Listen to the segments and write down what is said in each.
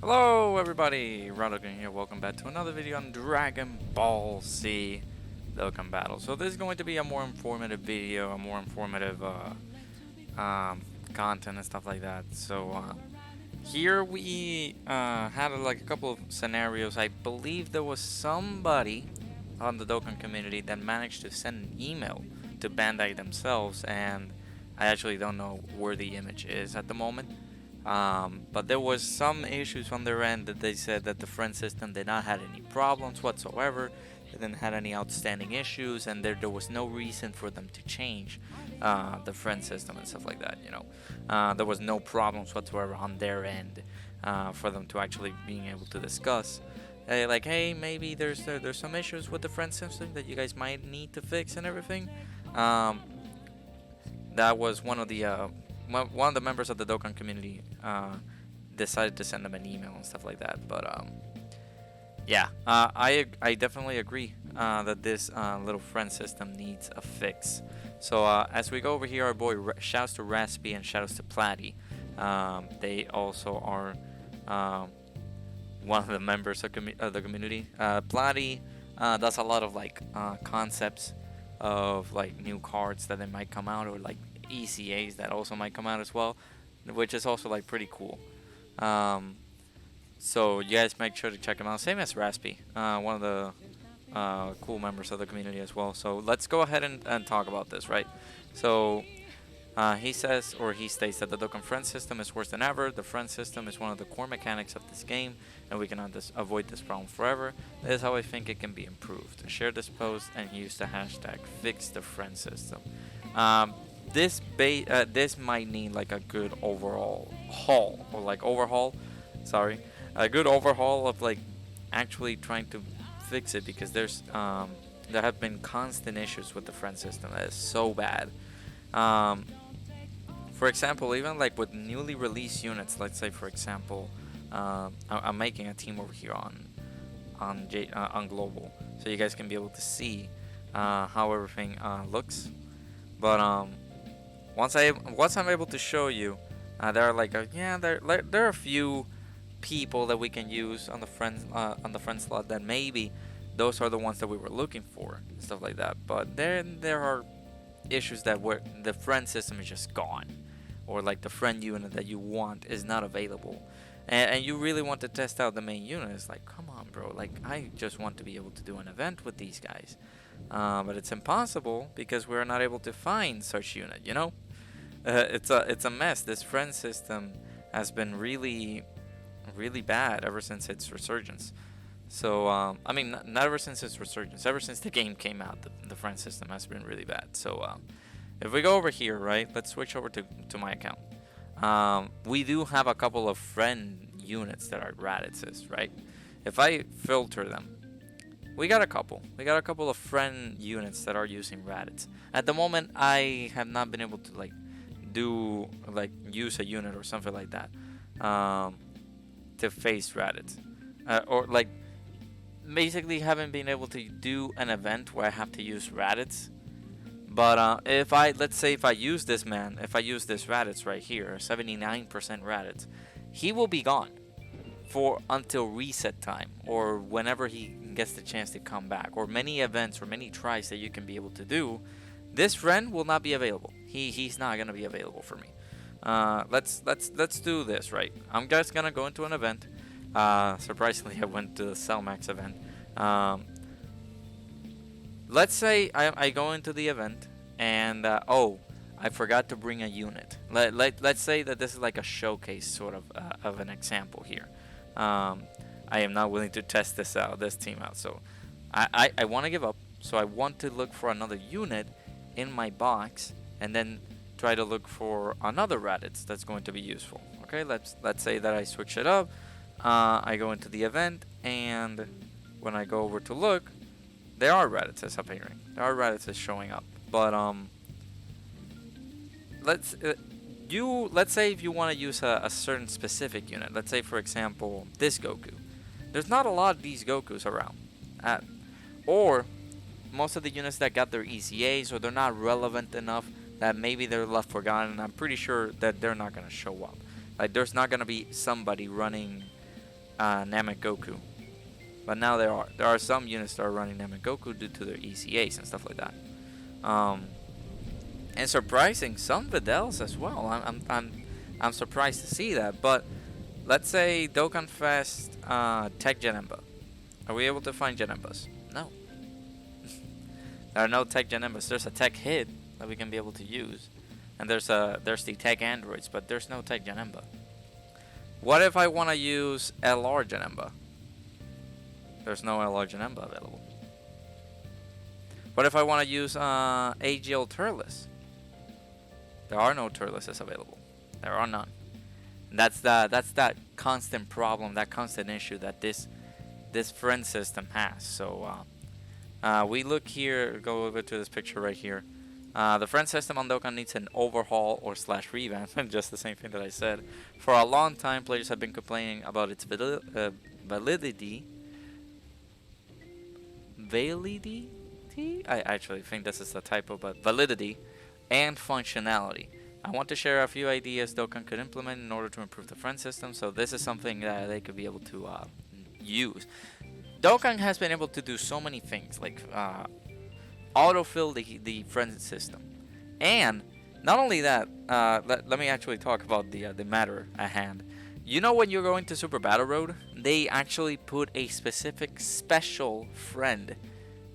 Hello everybody, Dokkan here, welcome back to another video on Dragon Ball Z Dokkan Battle. So this is going to be a more informative video, a more informative content and stuff like that. So here we had like a couple of scenarios. I believe there was somebody on the Dokkan community that managed to send an email to Bandai themselves, and I actually don't know where the image is at the moment. But there was some issues on their end that they said that the friend system did not have any problems whatsoever. They didn't have any outstanding issues, and there was no reason for them to change the friend system and stuff like that. There was no problems whatsoever on their end for them to actually being able to discuss. Like, hey, maybe there's some issues with the friend system that you guys might need to fix and everything. That was one of the members of the Dokkan community decided to send them an email and stuff like that. But yeah, I definitely agree that this little friend system needs a fix. So as we go over here, our boy shouts to Raspy and shouts to Platty. They also are one of the members of the community. Platty does a lot of like concepts of like new cards that they might come out, or like ECAs that also might come out as well, which is also like pretty cool. So you guys make sure to check him out. Same as Raspy, one of the cool members of the community as well. So let's go ahead and talk about this, right? So he says, or he states, that the Dokkan friend system is worse than ever. The friend system is one of the core mechanics of this game, and we cannot avoid this problem forever. That is how I think it can be improved. Share this post and use the hashtag #FixTheFriendSystem. This might need like a good overhaul, sorry, a good overhaul of like actually trying to fix it, because there have been constant issues with the friend system that is so bad. For example, even like with newly released units, let's say for example, I'm making a team over here on global, so you guys can be able to see how everything looks. But once I'm able to show you, there are like there are a few people that we can use on the friend slot that maybe those are the ones that we were looking for and stuff like that. But then there are issues that where the friend system is just gone, or like the friend unit that you want is not available, and you really want to test out the main unit. It's like, come on, bro, like I just want to be able to do an event with these guys, but it's impossible because we're not able to find such unit. It's a mess. This friend system has been really bad ever since its resurgence. So I mean, not ever since its resurgence, ever since the game came out, the friend system has been really bad. So if we go over here, right, let's switch over to my account. We do have a couple of friend units that are Raditz, right? If I filter them, we got a couple of friend units that are using Raditz. At the moment, I have not been able to like use a unit or something like that to face Raditz, or like basically haven't been able to do an event where I have to use Raditz. But let's say if I use this Raditz right here, 79% Raditz, he will be gone for until reset time, or whenever he gets the chance to come back, or many events or many tries that you can be able to do. This friend will not be available. He's not gonna be available for me. Let's do this, right? I'm just gonna go into an event. Surprisingly, I went to the Cellmax event. Let's say I go into the event and oh, I forgot to bring a unit. Let's say that this is like a showcase sort of an example here. I am not willing to test this team out, so I want to give up. So I want to look for another unit in my box, and then try to look for another Raditz that's going to be useful. Okay, let's say that I switch it up. I go into the event, and when I go over to look, there are Raditzes appearing. There are Raditzes showing up. But let's say if you want to use a certain specific unit. Let's say for example this Goku. There's not a lot of these Gokus around, or most of the units that got their ECAs, or they're not relevant enough that maybe they're left forgotten. I'm pretty sure that they're not gonna show up. Like there's not gonna be somebody running Namek Goku. But now there are some units that are running Namek Goku due to their ECAs and stuff like that. And surprising, some Videls as well. I'm surprised to see that. But let's say Dokkan Fest Tech Janemba. Are we able to find Janembas? No. There are no Tech Janembas. There's a Tech Hit that we can be able to use, and there's the Tech Androids, but there's no Tech Janemba. What if I want to use LR Janemba? There's no LR Janemba available. What if I want to use AGL Turles? There are no Turleses available. There are none. And that's that constant problem, that constant issue that this friend system has. So we look here, go over to this picture right here. The friend system on Dokkan needs an overhaul or / revamp, just the same thing that I said. For a long time, players have been complaining about its validity. I actually think this is a typo, but validity and functionality. I want to share a few ideas Dokkan could implement in order to improve the friend system, so this is something that they could be able to use. Dokkan has been able to do so many things, like autofill the friend system. And not only that, let me actually talk about the matter at hand. You know, when you're going to Super Battle Road, they actually put a specific special friend,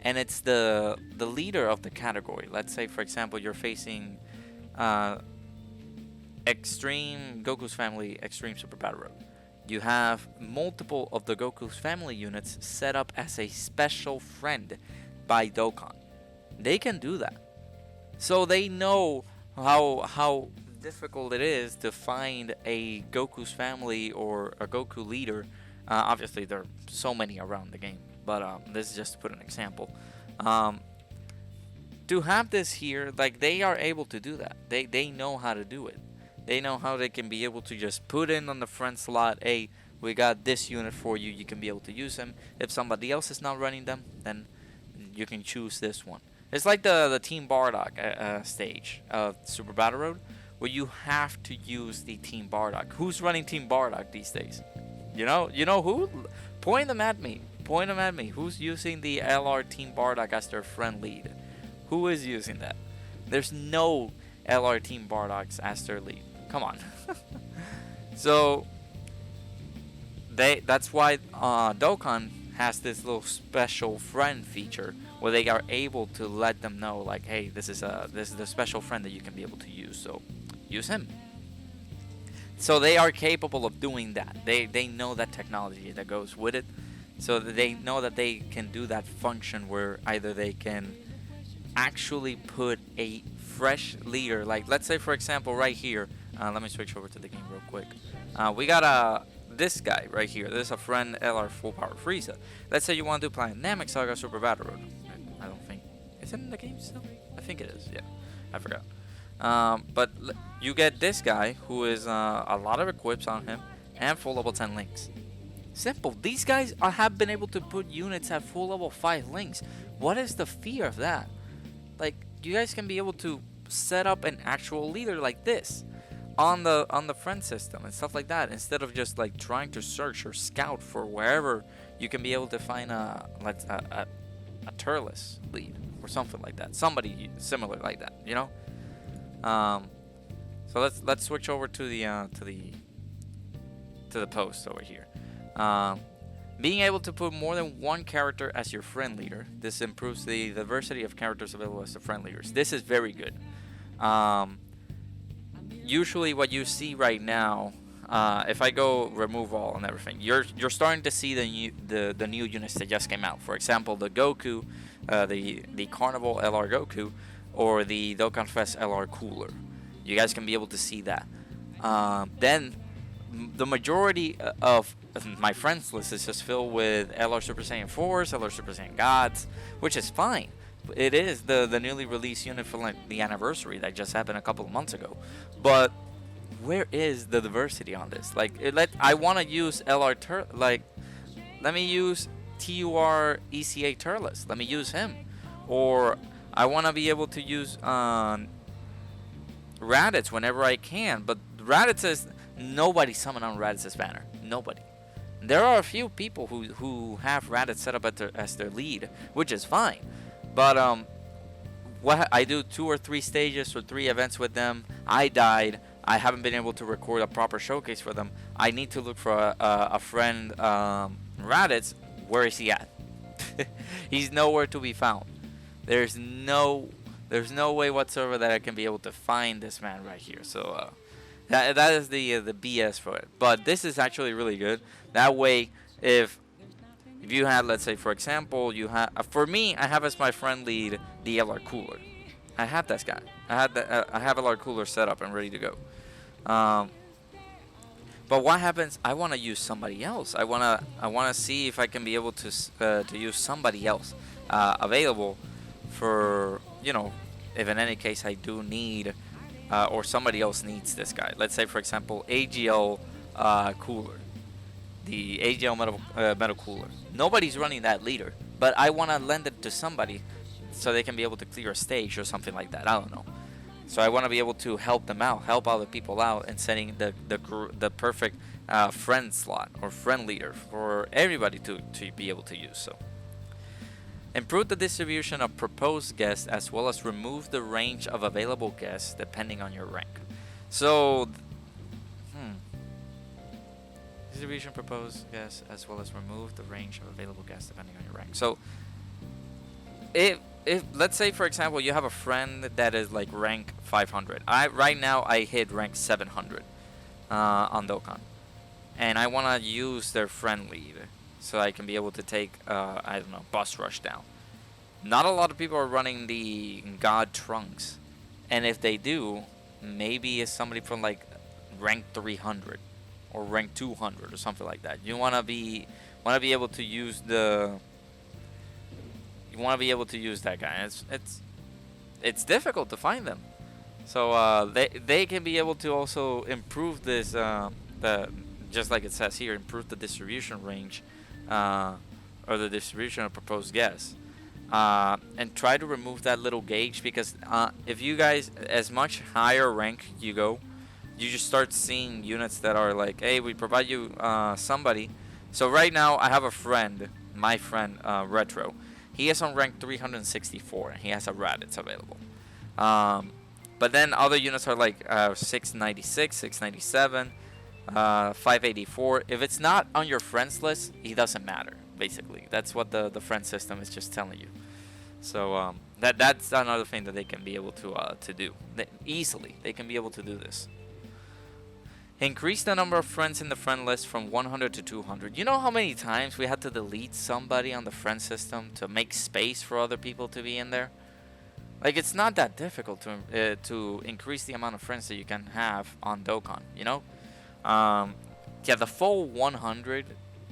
and it's the leader of the category. Let's say, for example, you're facing Extreme Goku's Family Extreme Super Battle Road. You have multiple of the Goku's Family units set up as a special friend by Dokkan. They can do that, so they know how difficult it is to find a Goku's Family or a Goku leader. Obviously, there are so many around the game, but this is just to put an example. To have this here, like, they are able to do that. They know how to do it. They know how they can be able to just put in on the friend slot, hey, we got this unit for you, you can be able to use them. If somebody else is not running them, then you can choose this one. It's like the Team Bardock stage of Super Battle Road, where you have to use the Team Bardock. Who's running Team Bardock these days? You know who? Point them at me. Point them at me. Who's using the LR Team Bardock as their friend lead? Who is using that? There's no LR Team Bardocks as their lead. Come on. So that's why Dokkan has this little special friend feature where they are able to let them know, like, hey, this is the special friend that you can be able to use, so use him. So they are capable of doing that. They know that technology that goes with it, so that they know that they can do that function where either they can actually put a fresh leader, like, let's say, for example, right here. Let me switch over to the game real quick. We got this guy right here. This is a friend LR Full Power Frieza. Let's say you want to do Planet Namek Saga Super Battle Road. I don't think, is it in the game still? I think it is. Yeah, I forgot. But you get this guy who is a lot of equips on him and full level 10 links. Simple. These guys have been able to put units at full level 5 links. What is the fear of that? Like, you guys can be able to set up an actual leader like this on the friend system and stuff like that, instead of just like trying to search or scout for wherever you can be able to find a Turles lead or something like that, somebody similar like that, you know. So let's switch over to the post over here. Being able to put more than one character as your friend leader. This improves the diversity of characters available as the friend leaders. This is very good. Usually what you see right now, if I go remove all and everything, you're starting to see the new units that just came out. For example, the Goku, the Carnival LR Goku, or the Dokkan Fest LR Cooler. You guys can be able to see that. Then the majority of my friends list is just filled with LR Super Saiyan 4s, LR Super Saiyan Gods, which is fine. It is the newly released unit for like the anniversary that just happened a couple of months ago. But where is the diversity on this? Like, I want to use LR let me use TUR ECA Turles. Let me use him. Or I want to be able to use Raditz whenever I can. But Raditz is nobody summon on Raditz's banner. Nobody. There are a few people who have Raditz set up as their lead, which is fine. But what I do 2 or 3 stages or 3 events with them. I died. I haven't been able to record a proper showcase for them. I need to look for a friend, Raditz. Where is he at? He's nowhere to be found. There's no way whatsoever that I can be able to find this man right here. So that is the BS for it. But this is actually really good. That way, if you had, let's say, for example, you have, for me, I have as my friend lead the LR Cooler. I have this guy. I have LR Cooler set up and ready to go. But what happens? I want to use somebody else. I wanna see if I can be able to use somebody else available for, if in any case I do need or somebody else needs this guy. Let's say, for example, AGL Cooler. The AGL metal cooler. Nobody's running that leader, but I want to lend it to somebody so they can be able to clear a stage or something like that. I don't know. So I want to be able to help them out, help other people out, and setting the perfect friend slot or friend leader for everybody to be able to use. So improve the distribution of proposed guests as well as remove the range of available guests depending on your rank. So distribution proposed guests as well as remove the range of available guests depending on your rank. So if let's say, for example, you have a friend that is like rank 500. Right now I hit rank 700 on Dokkan, and I want to use their friend lead so I can be able to take I don't know, Bus Rush down. Not a lot of people are running the God Trunks, and if they do, maybe it's somebody from like rank 300 or rank 200 or something like that. You want to be able to use that guy. It's difficult to find them. So they can be able to also improve this just like it says here, improve the distribution range or the distribution of proposed guests. And try to remove that little gauge, because if you guys, as much higher rank you go, you just start seeing units that are like, hey, we provide you somebody. So right now I have a friend, my friend Retro. He is on rank 364 and he has a Raditz available. But then other units are like 696, 697, 584. If it's not on your friends list, he doesn't matter. Basically, that's what the friend system is just telling you. So that's another thing that they can be able to do. They can be able to do this. Increase the number of friends in the friend list from 100 to 200. You know how many times we had to delete somebody on the friend system to make space for other people to be in there? Like, it's not that difficult to increase the amount of friends that you can have on Dokkan, you know? Yeah, the full 100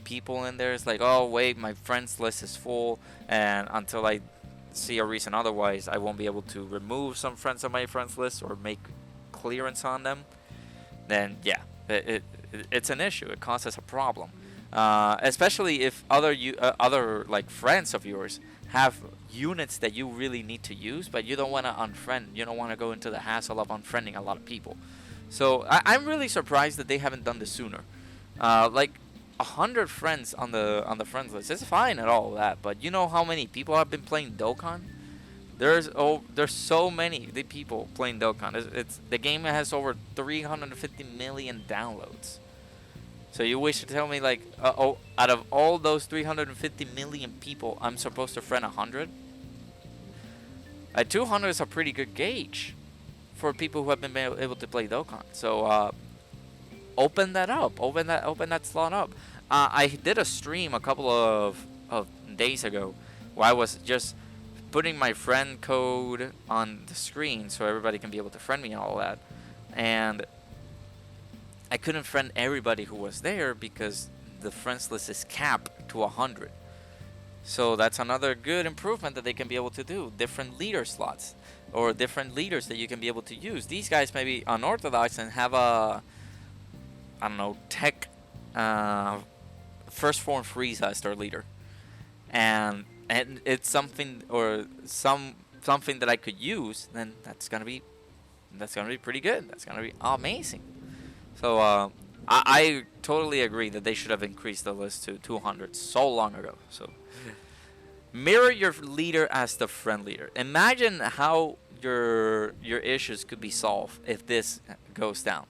people in there is like, oh wait, my friends list is full, and until I see a reason otherwise, I won't be able to remove some friends on my friends list or make clearance on them. Then yeah, it's an issue. It causes a problem, especially if other like friends of yours have units that you really need to use, but you don't want to unfriend. You don't want to go into the hassle of unfriending a lot of people. So I'm really surprised that they haven't done this sooner. Like 100 friends on the friends list is fine and all that, but you know how many people have been playing Dokkan? There's so many people playing Dokkan. It's the game has over 350 million downloads. So you wish to tell me like out of all those 350 million people, I'm supposed to friend 100? 200 is a pretty good gauge for people who have been able to play Dokkan. So open that up. Open that slot up. I did a stream a couple of days ago where I was just putting my friend code on the screen so everybody can be able to friend me and all that. And I couldn't friend everybody who was there because the friends list is capped to 100. So that's another good improvement that they can be able to do. Different leader slots or different leaders that you can be able to use. These guys may be unorthodox and have a, I don't know, tech first form Frieza as their leader. And it's something or something that I could use, then that's gonna be pretty good. That's gonna be amazing. So I totally agree that they should have increased the list to 200 so long ago. So mirror your leader as the friend leader. Imagine how your issues could be solved if this goes down.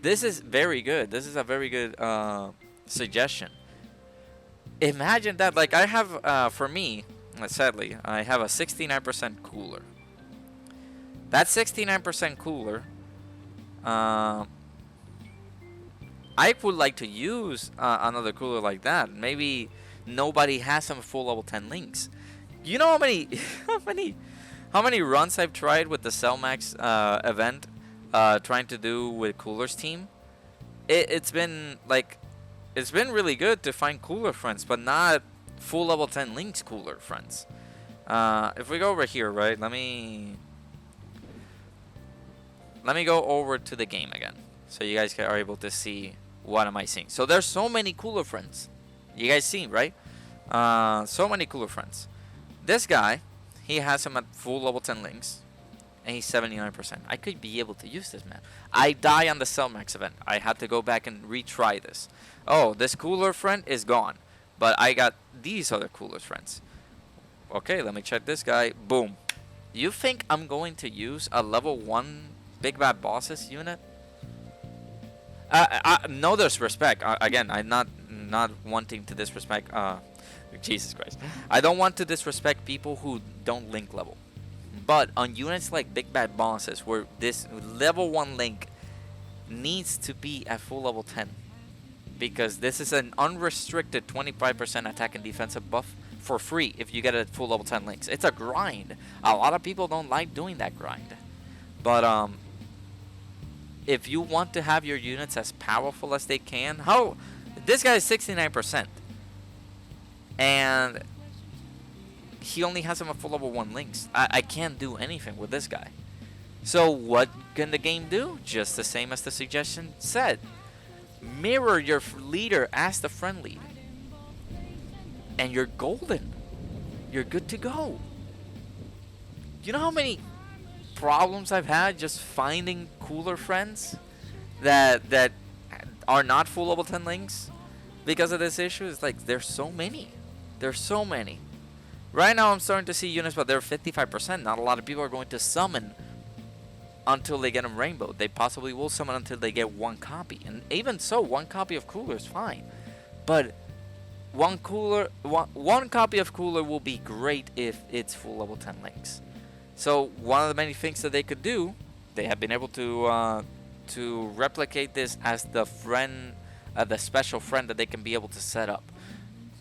This is very good. This is a very good suggestion. Imagine that. Like I have, for me, sadly, I have a 69% cooler. That 69% cooler, uh, I would like to use another cooler like that. Maybe nobody has some full level 10 links. You know how many, how many runs I've tried with the Cellmax event, trying to do with coolers team? It's been like, it's been really good to find cooler friends, but not full level 10 links cooler friends. If we go over here, right? Let me go over to the game again, so you guys are able to see what am I seeing. So there's so many cooler friends. You guys see, right? So many cooler friends. This guy, he has him at full level 10 links, and he's 79%. I could be able to use this, man. I die on the Cellmax event. I had to go back and retry this. Oh, this cooler friend is gone, but I got these other cooler friends. Okay, let me check this guy. Boom. You think I'm going to use a level 1 Big Bad Bosses unit? No disrespect. Again, I'm not wanting to disrespect. Jesus Christ. I don't want to disrespect people who don't link level. But on units like Big Bad Bosses, where this level 1 link needs to be at full level 10, because this is an unrestricted 25% attack and defensive buff for free if you get it at full level 10 links. It's a grind. A lot of people don't like doing that grind. But if you want to have your units as powerful as they can, how this guy is 69%, and he only has him at full level 1 links. I can't do anything with this guy. So what can the game do? Just the same as the suggestion said. Mirror your leader as the friend lead, and you're golden. You're good to go. You know how many problems I've had just finding cooler friends that are not full level 10 links because of this issue? It's like there's so many. There's so many. Right now I'm starting to see units, but they're 55%. Not a lot of people are going to summon until they get them rainbow. They possibly will summon until they get 1 copy. And even so, 1 copy of cooler is fine. But one copy of cooler will be great if it's full level 10 links. So one of the many things that they could do, they have been able to replicate this as the friend, the special friend that they can be able to set up.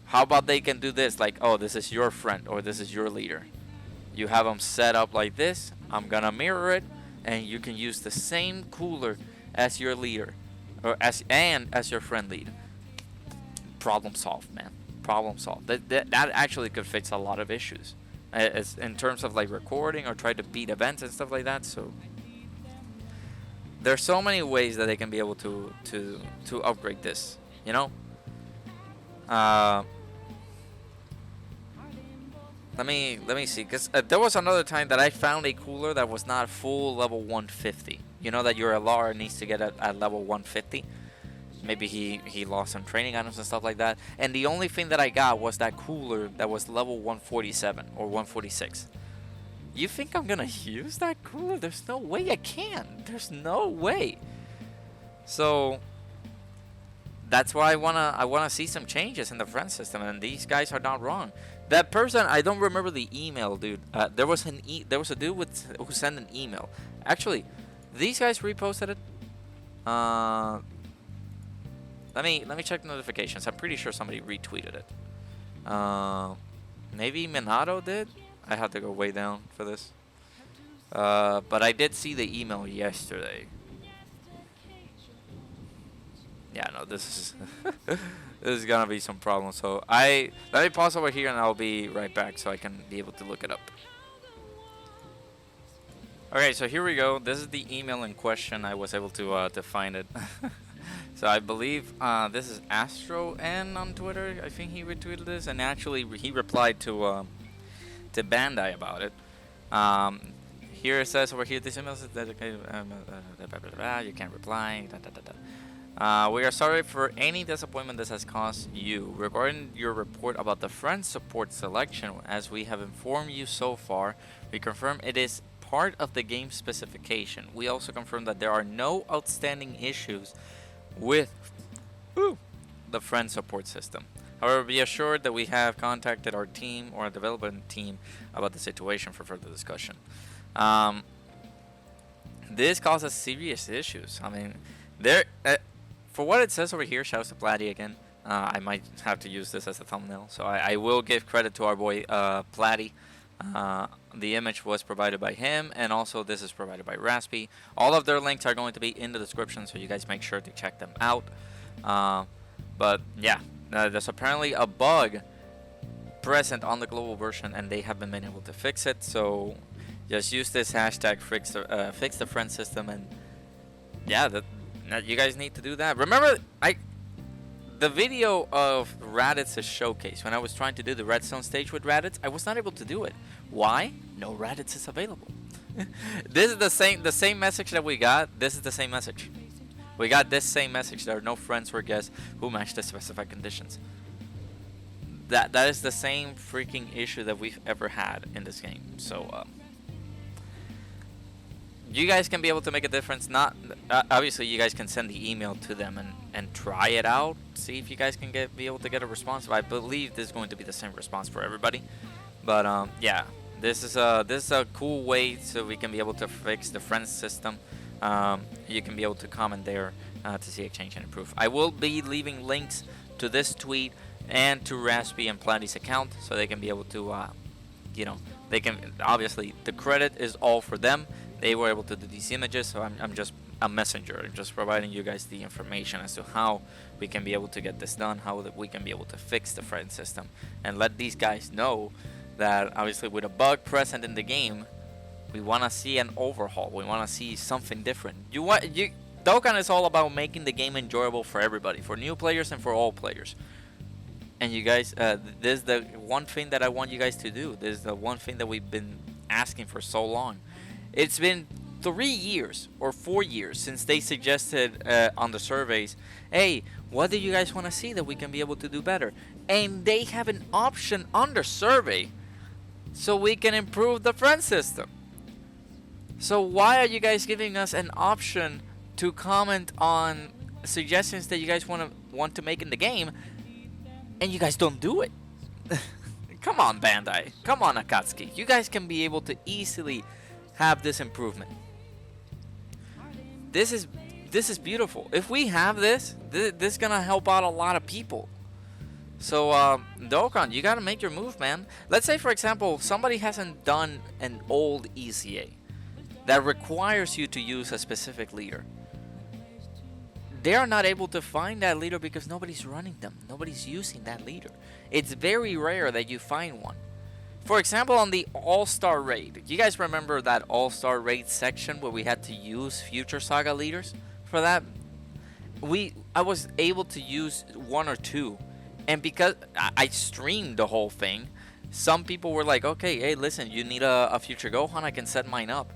How about they can do this, like, oh, this is your friend, or this is your leader. You have them set up like this. I'm gonna mirror it, and you can use the same cooler as your leader, or as your friend lead. Problem solved, man. Problem solved. That actually could fix a lot of issues, as in terms of like recording or try to beat events and stuff like that. So there's so many ways that they can be able to upgrade this. You know. Let me see, because there was another time that I found a cooler that was not full level 150. You know that your LR needs to get at level 150. Maybe he lost some training items and stuff like that. And the only thing that I got was that cooler that was level 147 or 146. You think I'm gonna use that cooler? There's no way I can. There's no way. So that's why I wanna see some changes in the friend system, and these guys are not wrong. That person, I don't remember the email, dude. There was a dude who sent an email. Actually, these guys reposted it. Let me check notifications. I'm pretty sure somebody retweeted it. Maybe Minato did. I had to go way down for this. But I did see the email yesterday. Yeah, no, this is this is gonna be some problems. So let me pause over here and I'll be right back so I can be able to look it up. Okay, so here we go. This is the email in question. I was able to find it. So I believe this is Astro N on Twitter. I think he retweeted this, and actually he replied to Bandai about it. Here it says over here, this email says that you can't reply. We are sorry for any disappointment this has caused you. Regarding your report about the friend support selection, as we have informed you so far, we confirm it is part of the game specification. We also confirm that there are no outstanding issues with the friend support system. However, be assured that we have contacted our team or our development team about the situation for further discussion. Um, this causes serious issues. I mean, there. For what it says over here, shouts to Platty again. I might have to use this as a thumbnail, so I will give credit to our boy Platty. The image was provided by him, and also this is provided by Raspy. All of their links are going to be in the description, so you guys make sure to check them out. But yeah, there's apparently a bug present on the global version, and they haven't been able to fix it. So just use this hashtag fix the friend system, and yeah, you guys need to do that. Remember, the video of Raditz's showcase when I was trying to do the redstone stage with Raditz, I was not able to do it. Why? No Raditz is available. This is the same message that we got. This is the same message. We got this same message. There are no friends or guests who match the specified conditions. That is the same freaking issue that we've ever had in this game. So you guys can be able to make a difference. Not obviously, you guys can send the email to them and try it out. See if you guys can be able to get a response. But I believe this is going to be the same response for everybody. But yeah, this is a cool way so we can be able to fix the friends system. You can be able to comment there to see a change and improve. I will be leaving links to this tweet and to Raspy and Platty's account, so they can be able to, they can obviously the credit is all for them. They were able to do these images, so I'm just a messenger. I'm just providing you guys the information as to how we can be able to get this done, how we can be able to fix the friend system, and let these guys know that obviously with a bug present in the game, we want to see an overhaul. We want to see something different. Dokkan is all about making the game enjoyable for everybody, for new players and for all players. And you guys, this is the one thing that I want you guys to do. This is the one thing that we've been asking for so long. It's been 3 years or 4 years since they suggested on the surveys, hey, what do you guys want to see that we can be able to do better? And they have an option on the survey so we can improve the friend system. So why are you guys giving us an option to comment on suggestions that you guys want to make in the game, and you guys don't do it? Come on, Bandai. Come on, Akatsuki. You guys can be able to easily have this improvement. This is beautiful. If we have this is gonna help out a lot of people. So Dokkan, you gotta make your move, man. Let's say, for example, somebody hasn't done an old ECA that requires you to use a specific leader. They are not able to find that leader because nobody's running them. Nobody's using that leader. It's very rare that you find one. For example, on the All-Star Raid. You guys remember that All-Star Raid section where we had to use Future Saga leaders? For that, I was able to use 1 or 2. And because I streamed the whole thing, some people were like, okay, hey, listen, you need a Future Gohan, I can set mine up.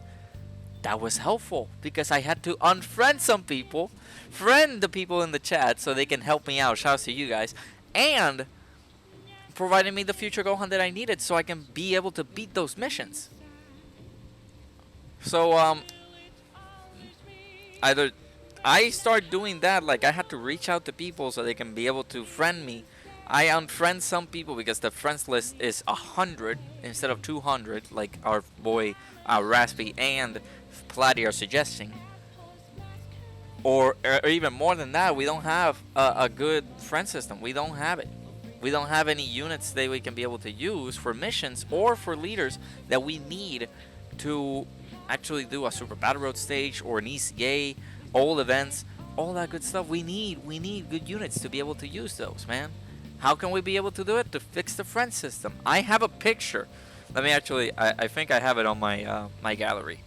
That was helpful because I had to unfriend some people, friend the people in the chat so they can help me out. Shout out to you guys. And providing me the Future Gohan that I needed so I can be able to beat those missions. So either I start doing that, like I had to reach out to people so they can be able to friend me. I unfriend some people because the friends list is 100 instead of 200, like our boy Raspy and Platty are suggesting. Or even more than that, we don't have a good friend system. We don't have it. We don't have any units that we can be able to use for missions or for leaders that we need to actually do a Super Battle Road stage or an ECA, all events, all that good stuff. We need good units to be able to use those, man. How can we be able to do it? To fix the friend system. I have a picture. Let me actually, I think I have it on my my gallery.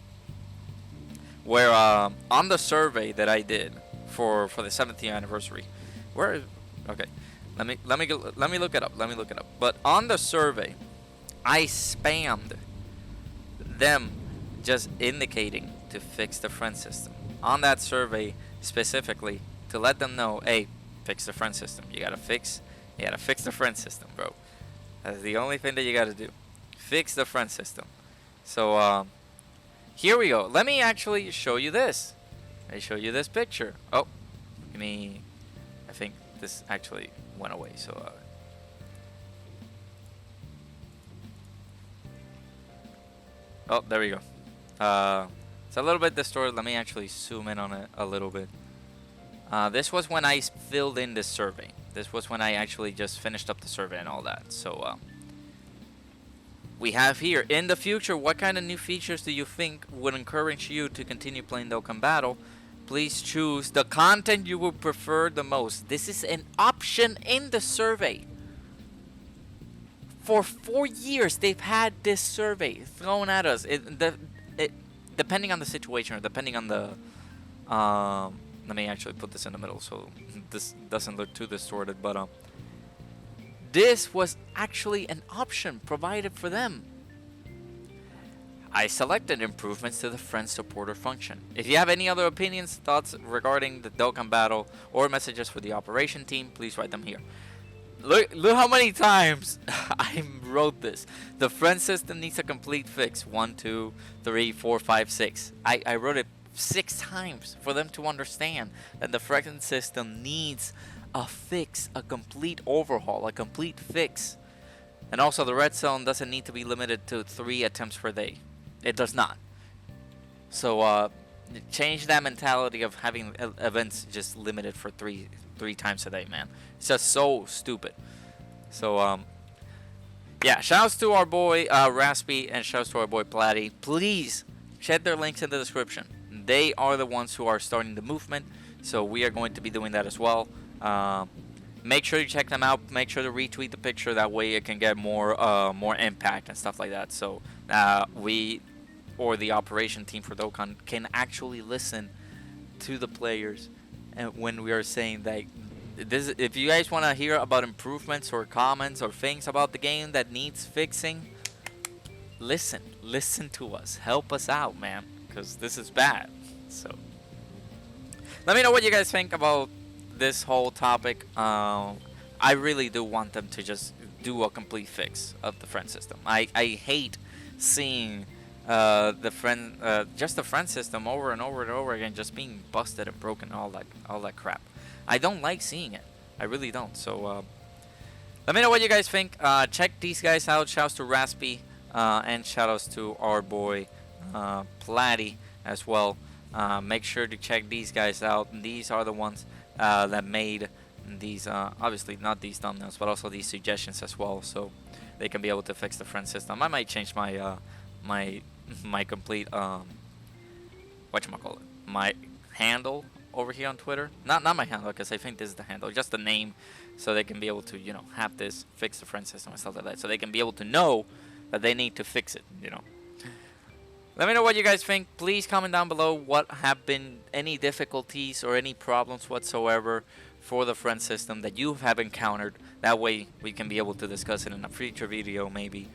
Where on the survey that I did for the 70th anniversary, okay, let me look it up. Let me look it up. But on the survey, I spammed them just indicating to fix the friend system. On that survey specifically, to let them know, hey, fix the front system. You gotta fix the front system, bro. That's the only thing that you gotta do. Fix the front system. So here we go. Let me actually show you this. Let me show you this picture. Oh, I think this actually went away. So oh, there we go. It's a little bit distorted. Let me actually zoom in on it a little bit. This was when I filled in this survey. This was when I actually just finished up the survey and all that. So we have here, in the future, what kind of new features do you think would encourage you to continue playing Dokkan Battle? Please choose the content you would prefer the most. This is an option in the survey. For 4 years, they've had this survey thrown at us. Depending on the situation, or depending on the... let me actually put this in the middle so this doesn't look too distorted, but this was actually an option provided for them. I selected improvements to the friend supporter function. If you have any other opinions, thoughts regarding the Dokkan Battle, or messages for the operation team, please write them here. Look how many times I wrote this. The friend system needs a complete fix. 1, 2, 3, 4, 5, 6. I wrote it 6 times for them to understand that the friend system needs a fix, a complete overhaul, a complete fix. And also the red zone doesn't need to be limited to 3 attempts per day. It does not. So change that mentality of having events just limited for three times a day, man. It's just so stupid. So yeah, shouts to our boy Raspy, and shouts to our boy Platty. Please check their links in the description. They are the ones who are starting the movement, so we are going to be doing that as well. Make sure you check them out. Make sure to retweet the picture. That way it can get more impact and stuff like that. So we, or the operation team for Dokkan, can actually listen to the players, and when we are saying that this, if you guys want to hear about improvements or comments or things about the game that needs fixing, listen to us. Help us out, man, because this is bad. So let me know what you guys think about this whole topic. I really do want them to just do a complete fix of the friend system. I hate seeing just the friend system over and over and over again, just being busted and broken, all that crap. I don't like seeing it. I really don't. So let me know what you guys think. Check these guys out. Shouts to Raspy, and shoutouts to our boy Platty as well. Make sure to check these guys out. These are the ones that made these, obviously not these thumbnails, but also these suggestions as well, so they can be able to fix the friend system. I might change my my complete whatchamacallit, my handle over here on Twitter. Not my handle, because I think this is the handle, just the name, so they can be able to, you know, have this fix the friend system and stuff like that, so they can be able to know that they need to fix it, you know. Let me know what you guys think. Please comment down below what have been any difficulties or any problems whatsoever for the friend system that you have encountered. That way we can be able to discuss it in a future video, maybe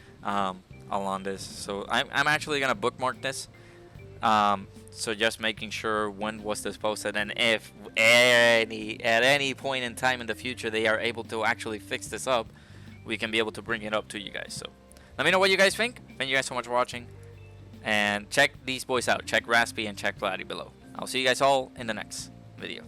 along this. So I'm actually gonna bookmark this. So just making sure when was this posted, and if at any point in time in the future they are able to actually fix this up, we can be able to bring it up to you guys. So let me know what you guys think. Thank you guys so much for watching. And check these boys out. Check Raspy and check Platty below. I'll see you guys all in the next video.